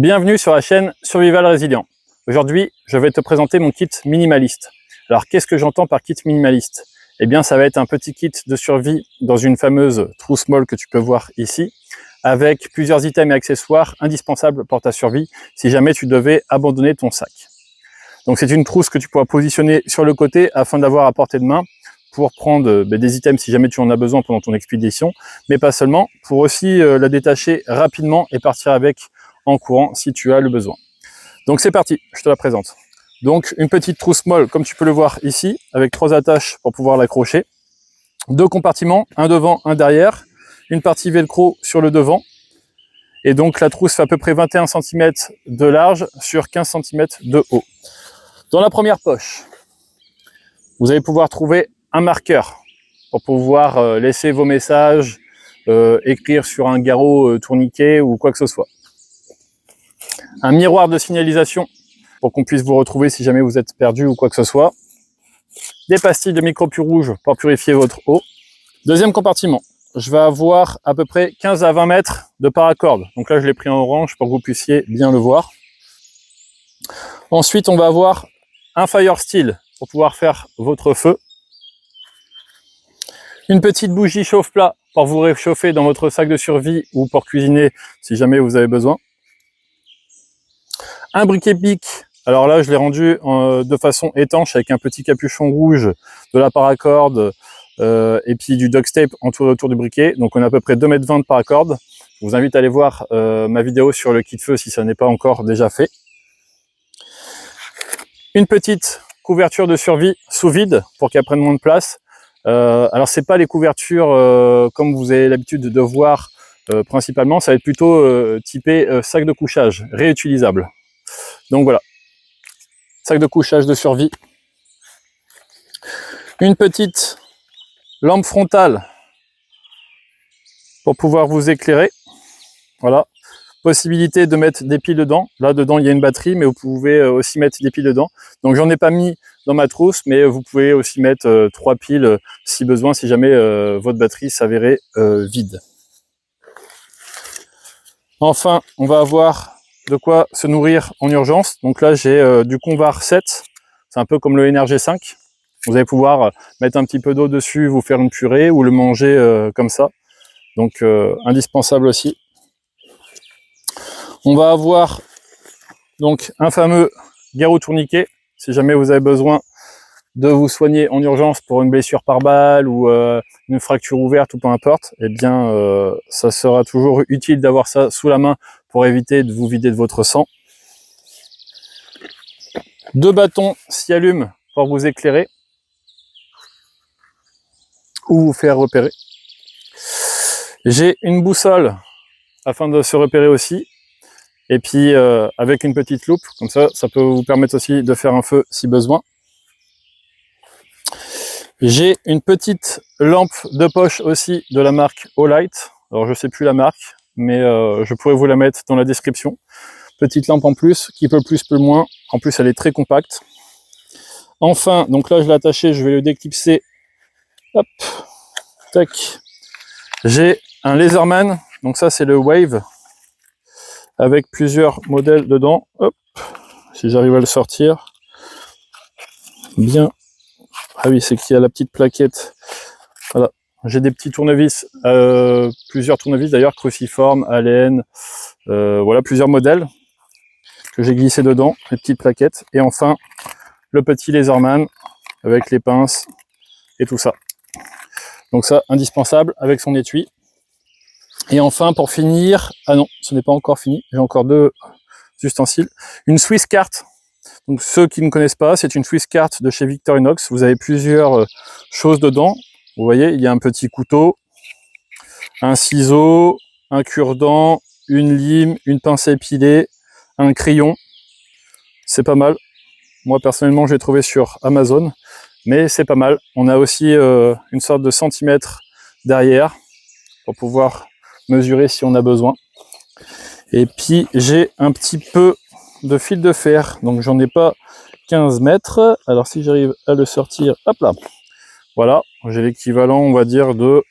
Bienvenue sur la chaîne Survival Résilient. Aujourd'hui, je vais te présenter mon kit minimaliste. Alors, qu'est-ce que j'entends par kit minimaliste? Eh bien, ça va être un petit kit de survie dans une fameuse trousse molle que tu peux voir ici, avec plusieurs items et accessoires indispensables pour ta survie si jamais tu devais abandonner ton sac. Donc, c'est une trousse que tu pourras positionner sur le côté afin d'avoir à portée de main pour prendre des items si jamais tu en as besoin pendant ton expédition, mais pas seulement, pour aussi la détacher rapidement et partir avec en courant si tu as le besoin. Donc c'est parti, je te la présente. Donc une petite trousse molle comme tu peux le voir ici, avec 3 attaches pour pouvoir l'accrocher. 2 compartiments, un devant, un derrière, une partie velcro sur le devant. Et donc la trousse fait à peu près 21 cm de large sur 15 cm de haut. Dans la première poche, vous allez pouvoir trouver un marqueur pour pouvoir laisser vos messages, écrire sur un garrot tourniquet ou quoi que ce soit. Un miroir de signalisation pour qu'on puisse vous retrouver si jamais vous êtes perdu ou quoi que ce soit. Des pastilles de micro-pu rouge pour purifier votre eau. Deuxième compartiment, je vais avoir à peu près 15 à 20 mètres de paracorde. Donc là, je l'ai pris en orange pour que vous puissiez bien le voir. Ensuite, on va avoir un fire steel pour pouvoir faire votre feu. Une petite bougie chauffe-plat pour vous réchauffer dans votre sac de survie ou pour cuisiner si jamais vous avez besoin. Un briquet bic, alors là je l'ai rendu de façon étanche avec un petit capuchon rouge, de la paracorde et puis du duct tape autour du briquet. Donc on a à peu près 2,20 m de paracorde. Je vous invite à aller voir ma vidéo sur le kit feu si ça n'est pas encore déjà fait. Une petite couverture de survie sous vide pour qu'elle prenne moins de place. Alors c'est pas les couvertures comme vous avez l'habitude de voir principalement, ça va être plutôt typé sac de couchage, réutilisable. Donc voilà, sac de couchage de survie. Une petite lampe frontale pour pouvoir vous éclairer. Voilà, possibilité de mettre des piles dedans. Là dedans il y a une batterie, mais vous pouvez aussi mettre des piles dedans. Donc j'en ai pas mis dans ma trousse, mais vous pouvez aussi mettre 3 piles si besoin, si jamais votre batterie s'avérait vide. Enfin, on va avoir de quoi se nourrir en urgence. Donc là, j'ai du Convar 7. C'est un peu comme le NRG5. Vous allez pouvoir mettre un petit peu d'eau dessus, vous faire une purée ou le manger comme ça. Donc, indispensable aussi. On va avoir donc un fameux garrot tourniquet. Si jamais vous avez besoin de vous soigner en urgence pour une blessure par balle ou une fracture ouverte ou peu importe, eh bien, ça sera toujours utile d'avoir ça sous la main pour éviter de vous vider de votre sang. 2 bâtons scialum pour vous éclairer ou vous faire repérer. J'ai une boussole afin de se repérer aussi. Et puis avec une petite loupe, comme ça peut vous permettre aussi de faire un feu si besoin. J'ai une petite lampe de poche aussi de la marque Olight. Alors je sais plus la marque, mais je pourrais vous la mettre dans la description. Petite lampe en plus, qui peut plus, peut moins. En plus, elle est très compacte. Enfin, donc là, je l'ai attaché, je vais le déclipser. Hop, tac. J'ai un Laserman, donc ça, c'est le Wave, avec plusieurs modèles dedans. Hop, si j'arrive à le sortir. Bien. Ah oui, c'est qu'il y a la petite plaquette. Voilà. J'ai des petits tournevis, plusieurs tournevis d'ailleurs, cruciformes, Allen, voilà, plusieurs modèles que j'ai glissé dedans, les petites plaquettes. Et enfin, le petit Laserman avec les pinces et tout ça. Donc ça, indispensable avec son étui. Et enfin, pour finir, ah non, ce n'est pas encore fini, j'ai encore 2 ustensiles. Une Swiss carte. Donc ceux qui ne connaissent pas, c'est une Swiss carte de chez Victorinox. Vous avez plusieurs choses dedans. Vous voyez, il y a un petit couteau, un ciseau, un cure-dent, une lime, une pince à épiler, un crayon. C'est pas mal. Moi, personnellement, je l'ai trouvé sur Amazon, mais c'est pas mal. On a aussi une sorte de centimètre derrière pour pouvoir mesurer si on a besoin. Et puis, j'ai un petit peu de fil de fer. Donc, j'en ai pas 15 mètres. Alors, si j'arrive à le sortir, hop là. Voilà, j'ai l'équivalent, on va dire, de...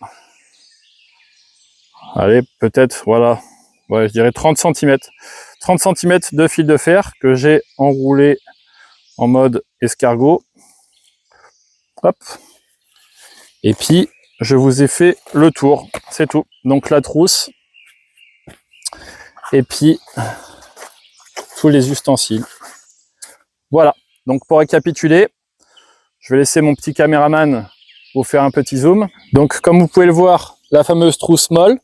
Allez, peut-être, voilà. ouais, je dirais 30 cm. 30 cm de fil de fer que j'ai enroulé en mode escargot. Hop. Et puis, je vous ai fait le tour, c'est tout. Donc la trousse, et puis tous les ustensiles. Voilà, donc pour récapituler, je vais laisser mon petit caméraman vous faire un petit zoom. Donc comme vous pouvez le voir, la fameuse trousse molle.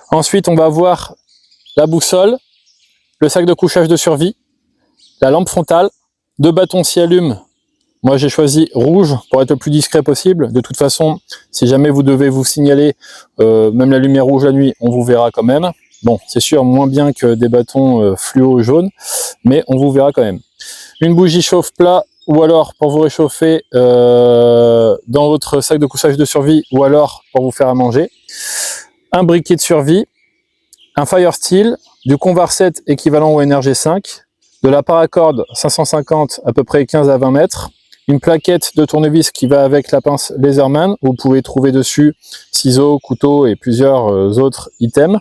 Ensuite, on va voir la boussole, le sac de couchage de survie, la lampe frontale, 2 bâtons scie-allume. Moi, j'ai choisi rouge pour être le plus discret possible. De toute façon, si jamais vous devez vous signaler, même la lumière rouge la nuit, on vous verra quand même. Bon, c'est sûr, moins bien que des bâtons fluo jaunes, mais on vous verra quand même. Une bougie chauffe-plat, ou alors pour vous réchauffer dans votre sac de couchage de survie, ou alors pour vous faire à manger. Un briquet de survie, un fire steel, du Convarset équivalent au NRG5, de la paracorde 550 à peu près 15 à 20 mètres, une plaquette de tournevis qui va avec la pince Laserman, où vous pouvez trouver dessus ciseaux, couteaux et plusieurs autres items.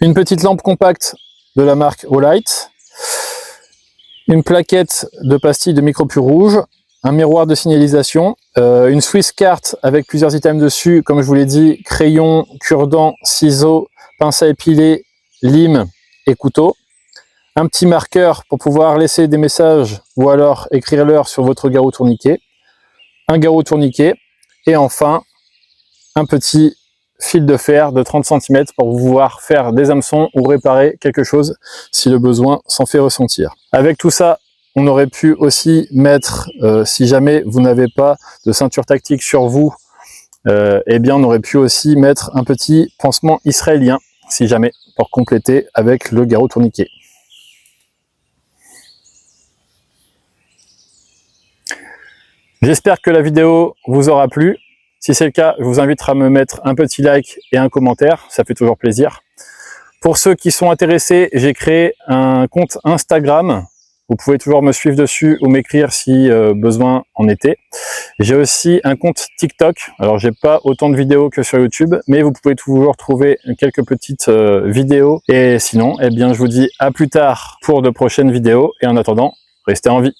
Une petite lampe compacte de la marque Olight, une plaquette de pastilles de micro-pur rouge, un miroir de signalisation, une Swiss carte avec plusieurs items dessus, comme je vous l'ai dit, crayon, cure-dent, ciseaux, pince à épiler, lime et couteau. Un petit marqueur pour pouvoir laisser des messages ou alors écrire l'heure sur votre garrot tourniquet, un garrot tourniquet et enfin un petit fil de fer de 30 cm pour pouvoir faire des hameçons ou réparer quelque chose si le besoin s'en fait ressentir. Avec tout ça, on aurait pu aussi mettre, si jamais vous n'avez pas de ceinture tactique sur vous, eh bien on aurait pu aussi mettre un petit pansement israélien, si jamais, pour compléter avec le garrot tourniquet. J'espère que la vidéo vous aura plu. Si c'est le cas, je vous invite à me mettre un petit like et un commentaire, ça fait toujours plaisir. Pour ceux qui sont intéressés, j'ai créé un compte Instagram. Vous pouvez toujours me suivre dessus ou m'écrire si besoin en était. J'ai aussi un compte TikTok. Alors, j'ai pas autant de vidéos que sur YouTube, mais vous pouvez toujours trouver quelques petites vidéos. Et sinon, eh bien, je vous dis à plus tard pour de prochaines vidéos. Et en attendant, restez en vie.